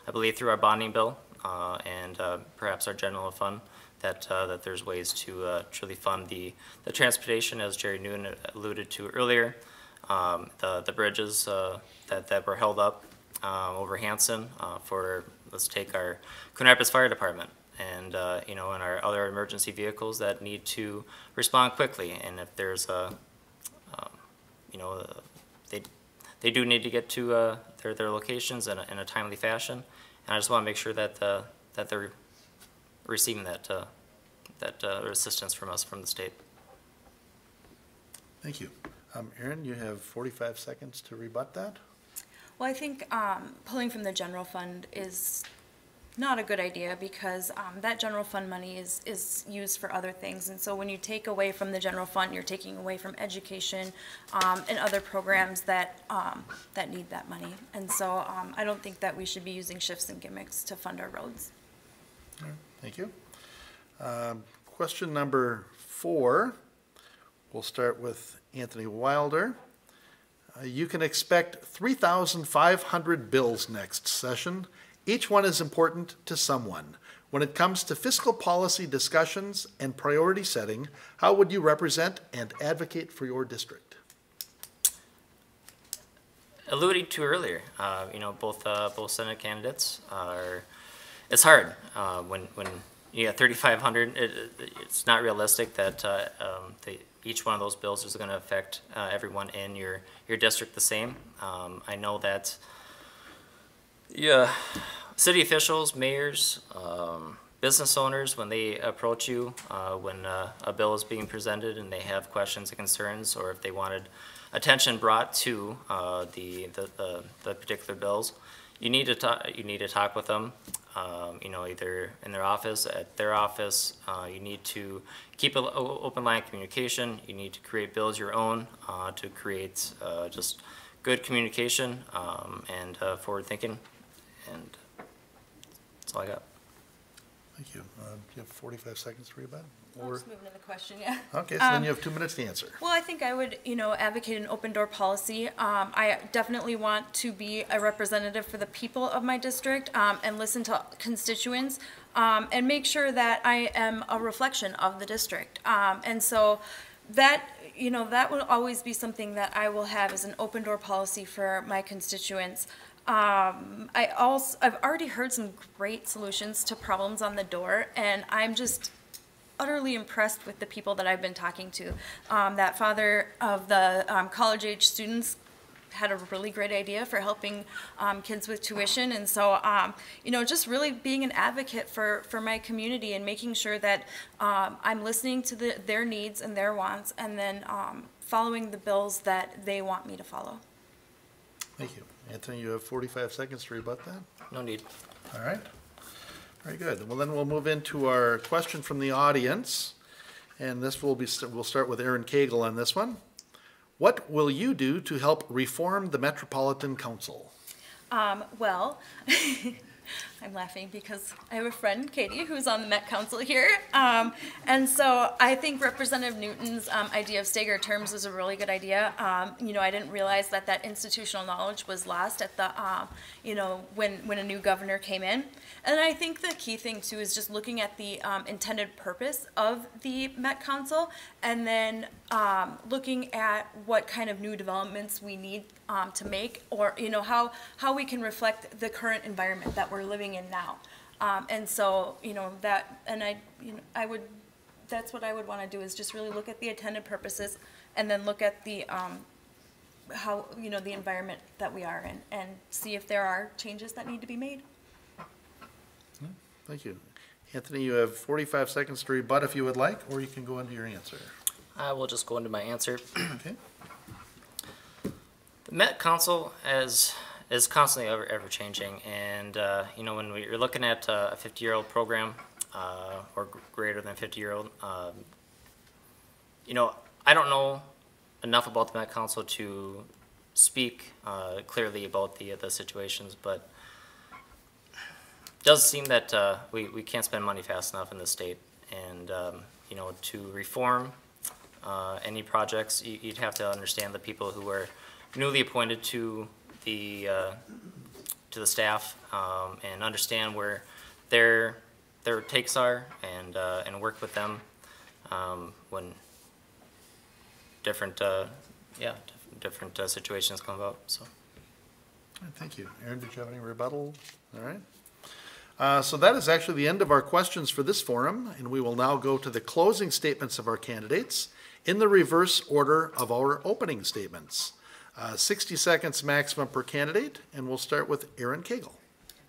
I believe through our bonding bill and perhaps our general fund that there's ways to truly fund the transportation, as Jerry Newton alluded to earlier, the bridges that were held up over Hanson for, let's take our Coon Rapids Fire Department. And you know, and our other emergency vehicles that need to respond quickly. And if there's you know, they do need to get to their locations in a timely fashion. And I just want to make sure that that they're receiving that assistance from us from the state. Thank you. Erin, you have 45 seconds to rebut that. Well, I think pulling from the general fund is not a good idea because that general fund money is used for other things. And so when you take away from the general fund, you're taking away from education and other programs that need that money. And so I don't think that we should be using shifts and gimmicks to fund our roads. All right, thank you. Question number 4. We'll start with Anthony Wilder. You can expect 3,500 bills next session. Each one is important to someone. When it comes to fiscal policy discussions and priority setting, how would you represent and advocate for your district? Alluding to earlier, you know, both Senate candidates are. It's hard when you have 3,500. It's not realistic that each one of those bills is going to affect everyone in your district the same. I know that. Yeah, city officials, mayors, business owners, when they approach you, when a bill is being presented and they have questions and concerns, or if they wanted attention brought to the particular bills, you need to talk with them. You know, either in their office, at their office. You need to keep an open line of communication. You need to create bills your own to create just good communication and forward thinking. And that's all I got. Thank you. Do you have 45 seconds to rebut? I'll just move into the question, yeah. Okay, so then you have 2 minutes to answer. Well, I think I would, you know, advocate an open door policy. I definitely want to be a representative for the people of my district and listen to constituents and make sure that I am a reflection of the district. And so that, you know, that will always be something that I will have as an open door policy for my constituents. I've already heard some great solutions to problems on the door, and I'm just utterly impressed with the people that I've been talking to. That father of the college-age students had a really great idea for helping kids with tuition. And so, you know, just really being an advocate for my community and making sure that I'm listening to their needs and their wants, and then following the bills that they want me to follow. Thank you. Anthony, you have 45 seconds to rebut that. No need. All right. Very good. Well, then we'll move into our question from the audience. And this will be, we'll start with Aaron Cagle on this one. What will you do to help reform the Metropolitan Council? Well, I'm laughing because I have a friend, Katie, who's on the Met Council here. And so I think Representative Newton's idea of staggered terms was a really good idea. You know, I didn't realize that that institutional knowledge was lost at the, you know, when a new governor came in. And I think the key thing, too, is just looking at the intended purpose of the Met Council, and then looking at what kind of new developments we need to make, or, you know, how we can reflect the current environment that we're living in now. And so, you know, that, and that's what I would want to do, is just really look at the intended purposes, and then look at the, how, you know, the environment that we are in, and see if there are changes that need to be made. Thank you. Anthony, you have 45 seconds to rebut if you would like, or you can go into your answer. I will just go into my answer. Okay. The Met Council is constantly ever changing, and you know, when you're looking at a 50-year-old program or greater than 50-year-old, you know, I don't know enough about the Met Council to speak clearly about the situations, but it does seem that we can't spend money fast enough in the state, and you know, to reform any projects, you'd have to understand the people who are newly appointed to the staff, and understand where their takes are, and work with them when different situations come about. So. All right, thank you. Aaron, did you have any rebuttal? All right. So that is actually the end of our questions for this forum, and we will now go to the closing statements of our candidates in the reverse order of our opening statements. 60 seconds maximum per candidate, and we'll start with Aaron Cagle.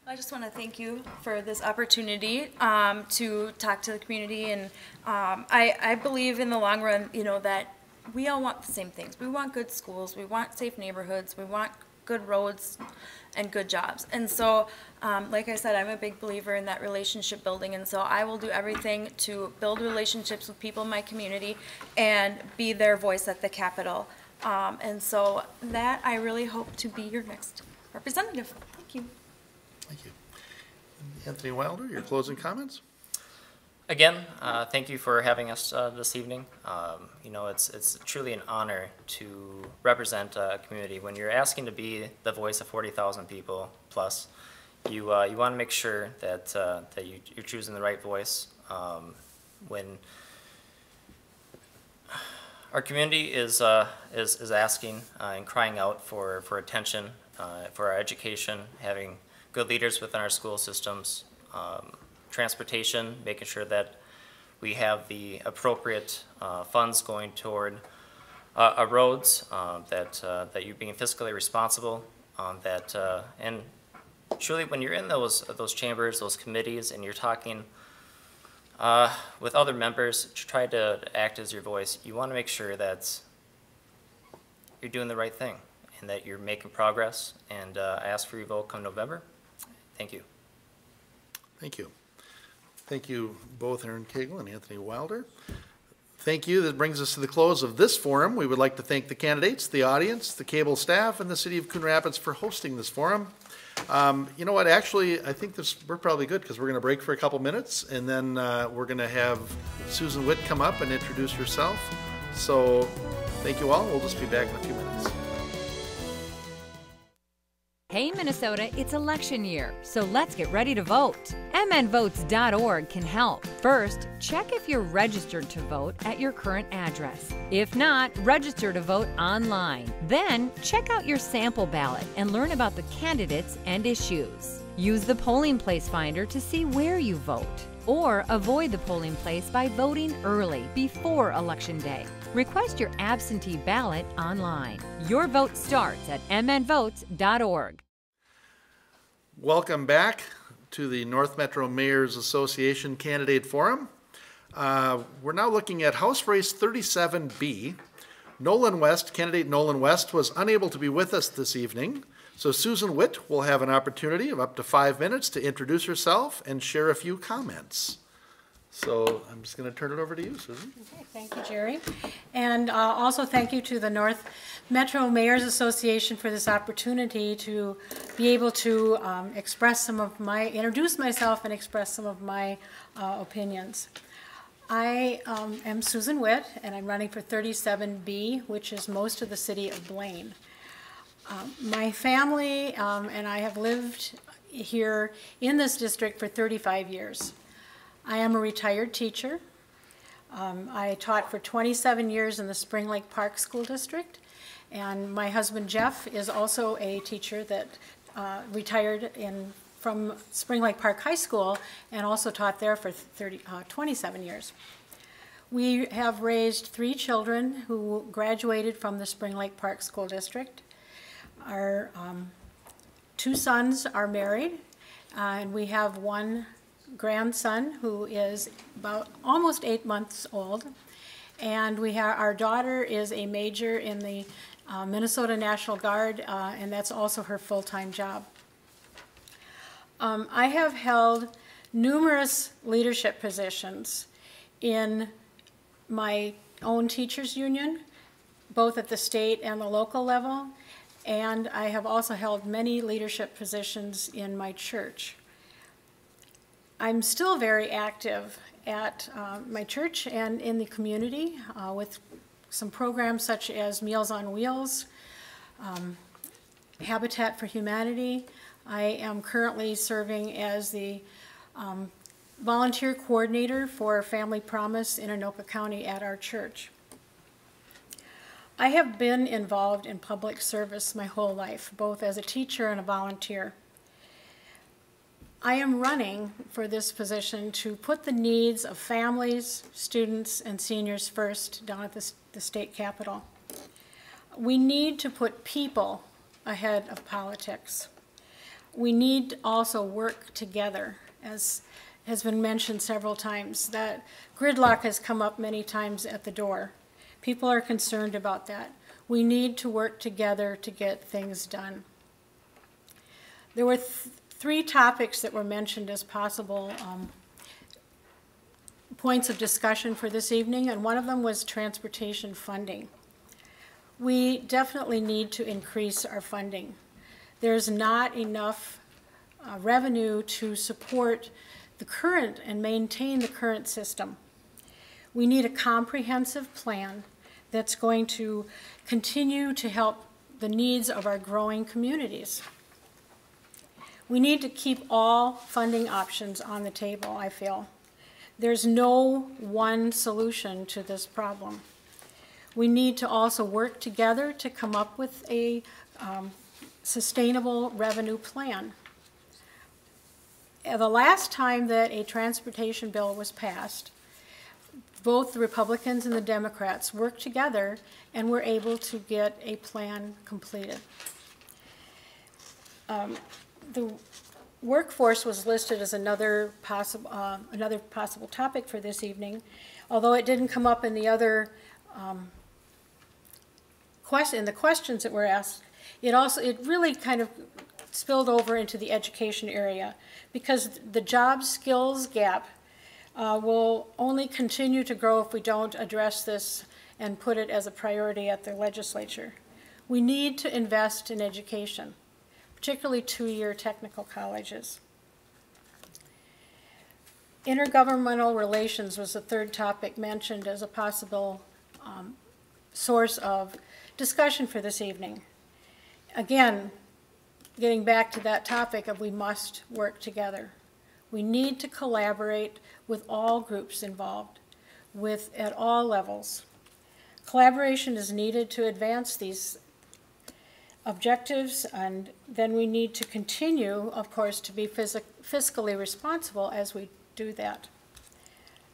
I just want to thank you for this opportunity to talk to the community, and I believe in the long run, you know, that we all want the same things. We want good schools, we want safe neighborhoods, we want good roads and good jobs. And so, like I said, I'm a big believer in that relationship building, and so I will do everything to build relationships with people in my community and be their voice at the Capitol. And so that, I really hope to be your next representative. Thank you. Thank you. Anthony Wilder, your closing comments? Again, thank you for having us this evening. You know, it's truly an honor to represent a community. When you're asking to be the voice of 40,000 people plus, you want to make sure that you're choosing the right voice. When our community is asking and crying out for attention, for our education, having good leaders within our school systems, transportation, making sure that we have the appropriate funds going toward our roads, that you're being fiscally responsible, and truly when you're in those chambers, those committees, and you're talking with other members to try to act as your voice, you want to make sure that you're doing the right thing and that you're making progress, and I ask for your vote come November. Thank you. Thank you. Thank you both, Aaron Cagle and Anthony Wilder. Thank you. That brings us to the close of this forum. We would like to thank the candidates, the audience, the cable staff, and the City of Coon Rapids for hosting this forum. You know what, actually, I think we're probably good because we're going to break for a couple minutes, and then we're going to have Susan Witt come up and introduce herself. So thank you all. We'll just be back in a few minutes. Hey Minnesota, it's election year, so let's get ready to vote. MNVotes.org can help. First, check if you're registered to vote at your current address. If not, register to vote online. Then, check out your sample ballot and learn about the candidates and issues. Use the polling place finder to see where you vote. Or avoid the polling place by voting early, before Election Day. Request your absentee ballot online. Your vote starts at mnvotes.org. Welcome back to the North Metro Mayors Association Candidate Forum. We're now looking at House Race 37B. Candidate Nolan West was unable to be with us this evening, so Susan Witt will have an opportunity of up to 5 minutes to introduce herself and share a few comments. So I'm just going to turn it over to you, Susan. Okay, thank you, Jerry. And also thank you to the North Metro Mayors Association for this opportunity to be able to introduce myself and express some of my opinions. I am Susan Witt, and I'm running for 37B, which is most of the city of Blaine. My family and I have lived here in this district for 35 years. I am a retired teacher. I taught for 27 years in the Spring Lake Park School District, and my husband Jeff is also a teacher that retired from Spring Lake Park High School and also taught there for 27 years. We have raised 3 children who graduated from the Spring Lake Park School District. Our 2 sons are married, and we have 1 grandson who is about almost 8 months old, and our daughter is a major in the Minnesota National Guard, and that's also her full-time job. I have held numerous leadership positions in my own teachers union, both at the state and the local level, and I have also held many leadership positions in my church. I'm still very active at my church and in the community with some programs such as Meals on Wheels, Habitat for Humanity. I am currently serving as the volunteer coordinator for Family Promise in Anoka County at our church. I have been involved in public service my whole life, both as a teacher and a volunteer. I am running for this position to put the needs of families, students, and seniors first down at the state capitol. We need to put people ahead of politics. We need to also work together, as has been mentioned several times. That gridlock has come up many times at the door. People are concerned about that. We need to work together to get things done. There were 3 topics that were mentioned as possible points of discussion for this evening, and one of them was transportation funding. We definitely need to increase our funding. There's not enough revenue to support the current and maintain the current system. We need a comprehensive plan that's going to continue to help the needs of our growing communities. We need to keep all funding options on the table, I feel. There's no one solution to this problem. We need to also work together to come up with a sustainable revenue plan. The last time that a transportation bill was passed, both the Republicans and the Democrats worked together and were able to get a plan completed. The workforce was listed as another possible topic for this evening, although it didn't come up in the other the questions that were asked. It really kind of spilled over into the education area, because the job skills gap will only continue to grow if we don't address this and put it as a priority at the legislature. We need to invest in education, particularly 2-year technical colleges. Intergovernmental relations was the 3rd topic mentioned as a possible source of discussion for this evening. Again, getting back to that topic of we must work together. We need to collaborate with all groups involved, at all levels. Collaboration is needed to advance these objectives, and then we need to continue, of course, to be fiscally responsible as we do that.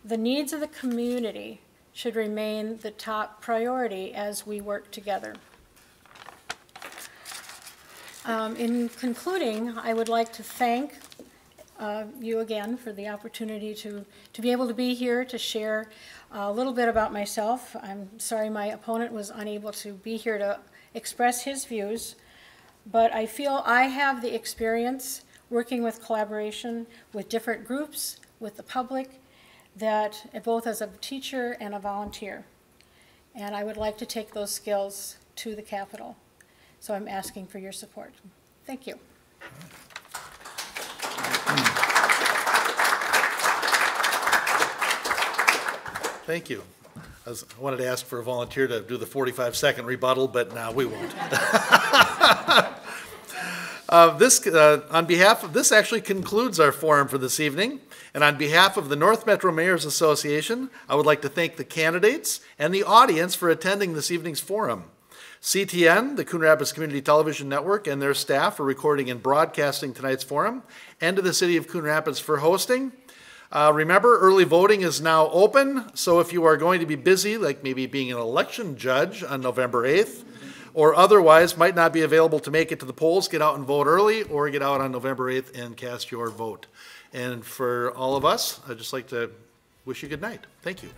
The needs of the community should remain the top priority as we work together. In concluding, I would like to thank you again for the opportunity to be able to be here to share a little bit about myself. I'm sorry my opponent was unable to be here to express his views, but I feel I have the experience working with collaboration with different groups, with the public, that both as a teacher and a volunteer. And I would like to take those skills to the Capitol. So I'm asking for your support. Thank you. Thank you. I wanted to ask for a volunteer to do the 45-second rebuttal, but no, we won't. This actually concludes our forum for this evening. And on behalf of the North Metro Mayors Association, I would like to thank the candidates and the audience for attending this evening's forum. CTN, the Coon Rapids Community Television Network, and their staff for recording and broadcasting tonight's forum, and to the City of Coon Rapids for hosting. Remember, early voting is now open, so if you are going to be busy, like maybe being an election judge on November 8th, or otherwise might not be available to make it to the polls, get out and vote early, or get out on November 8th and cast your vote. And for all of us, I'd just like to wish you good night. Thank you.